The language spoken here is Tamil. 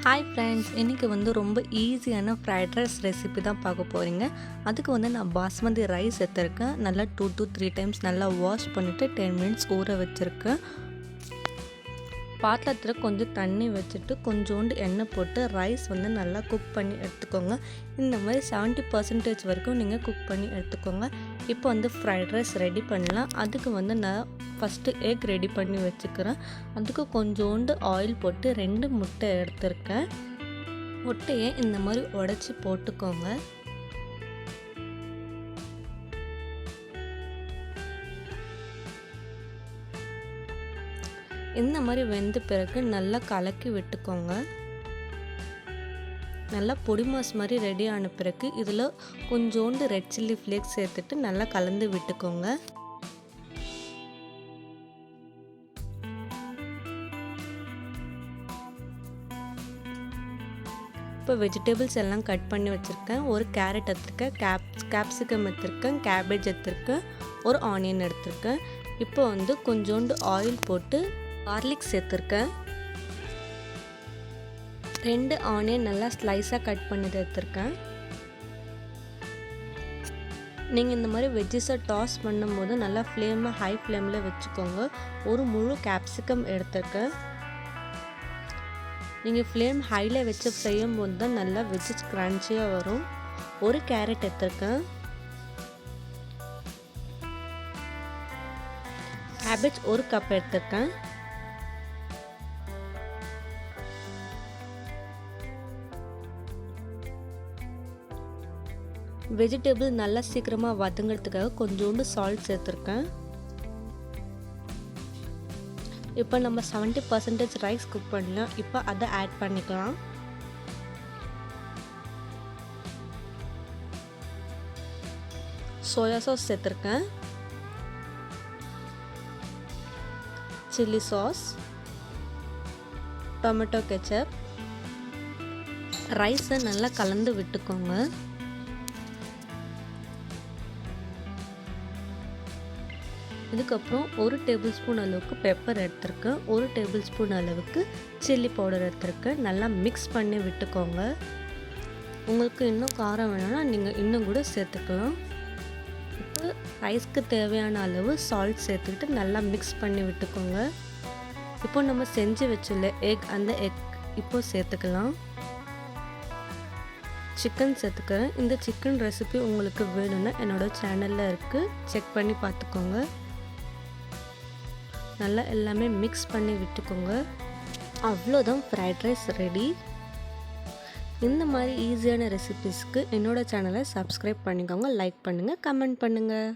ஹாய் ஃப்ரெண்ட்ஸ், இன்றைக்கி ரொம்ப ஈஸியான ஃப்ரைட் ரைஸ் ரெசிபி தான் பார்க்க போகிறீங்க. அதுக்கு நான் பாஸ்மதி ரைஸ் எடுத்துருக்கேன். நல்லா 2 to 3 டைம்ஸ் நல்லா வாஷ் பண்ணிவிட்டு 10 மினிட்ஸ் ஊற வச்சுருக்கேன். பாத்திரத்தில் கொஞ்சம் தண்ணி வச்சுட்டு கொஞ்சோண்டு எண்ணெய் போட்டு ரைஸ் நல்லா குக் பண்ணி எடுத்துக்கோங்க. இந்த மாதிரி 70% வரைக்கும் நீங்கள் குக் பண்ணி எடுத்துக்கோங்க. இப்போ ஃப்ரைட் ரைஸ் ரெடி பண்ணலாம். அதுக்கு நான் ஃபஸ்ட்டு எக் ரெடி பண்ணி வச்சுக்கிறேன். அதுக்கு கொஞ்சோண்டு ஆயில் போட்டு 2 முட்டை எடுத்துருக்கேன். முட்டையை இந்த மாதிரி உடச்சி போட்டுக்கோங்க. இந்த மாதிரி வெந்த பிறகு நல்லா கலக்கி விட்டுக்கோங்க. நல்லா பொடி மாஸ் மாதிரி ரெடி ஆன பிறகு இதில் கொஞ்சோண்டு ரெட் சில்லி ஃப்ளேக்ஸ் சேர்த்துட்டு நல்லா கலந்து விட்டுக்கோங்க. இப்போ வெஜிடபிள்ஸ் எல்லாம் கட் பண்ணி வச்சுருக்கேன். ஒரு கேரட் எடுத்துருக்கேன், கேப்சிகம் எடுத்துருக்கேன், கேபேஜ் எடுத்துருக்கேன், ஒரு ஆனியன் எடுத்துருக்கேன். இப்போ கொஞ்சோண்டு ஆயில் போட்டு கார்லிக் சேர்த்துருக்கேன். 2 ஆனியன் நல்லா ஸ்லைஸாக கட் பண்ணி எடுத்துருக்கேன். நீங்கள் இந்த மாதிரி வெஜ்ஜஸை டாஸ் பண்ணும்போது நல்லா ஹை ஃப்ளேமில் வச்சுக்கோங்க. ஒரு முழு கேப்சிகம் எடுத்துருக்கேன். நீங்கள் ஃப்ளேம் ஹையில் வச்சு செய்யும்போது தான் நல்லா வெஜ்ஜஸ் க்ரன்ச்சியாக வரும். ஒரு கேரட் எடுத்துருக்கேன். கேபேஜ் 1 கப் எடுத்துருக்கேன். வெஜிடபிள் நல்லா சீக்கிரமாக வதங்கிறதுக்காக கொஞ்சோண்டு சால்ட் சேர்த்துருக்கேன். இப்போ நம்ம 70% ரைஸ் குக் பண்ணலாம். இப்போ அதை ஆட் பண்ணிக்கலாம். சோயா சாஸ் சேர்த்துருக்கேன், சில்லி சாஸ், டொமேட்டோ கெச்சப். ரைஸை நல்லா கலந்து விட்டுக்கோங்க. இதுக்கப்புறம் 1 டேபிள் ஸ்பூன் அளவுக்கு பெப்பர் எடுத்துருக்கேன், 1 டேபிள் ஸ்பூன் அளவுக்கு சில்லி பவுடர் எடுத்துருக்கேன். நல்லா மிக்ஸ் பண்ணி விட்டுக்கோங்க. உங்களுக்கு இன்னும் காரம் வேணும்னா நீங்கள் இன்னும் கூட சேர்த்துக்கலாம். இப்போ ரைஸ்க்கு தேவையான அளவு சால்ட் சேர்த்துக்கிட்டு நல்லா மிக்ஸ் பண்ணி விட்டுக்கோங்க. இப்போ நம்ம செஞ்சு வச்சுள்ள அந்த எக் இப்போ சேர்த்துக்கலாம். சிக்கன் சேர்த்துக்கிறேன். இந்த சிக்கன் ரெசிபி உங்களுக்கு வேணும்னா என்னோடய சேனலில் இருக்குது, செக் பண்ணி பார்த்துக்கோங்க. நல்லா எல்லாமே மிக்ஸ் பண்ணி விட்டுக்கோங்க. அவ்வளோதான், ஃப்ரைட் ரைஸ் ரெடி. இந்த மாதிரி ஈஸியான ரெசிபீஸ்க்கு என்னோடய சேனலை சப்ஸ்கிரைப் பண்ணிக்கோங்க, லைக் பண்ணுங்கள், கமெண்ட் பண்ணுங்கள்.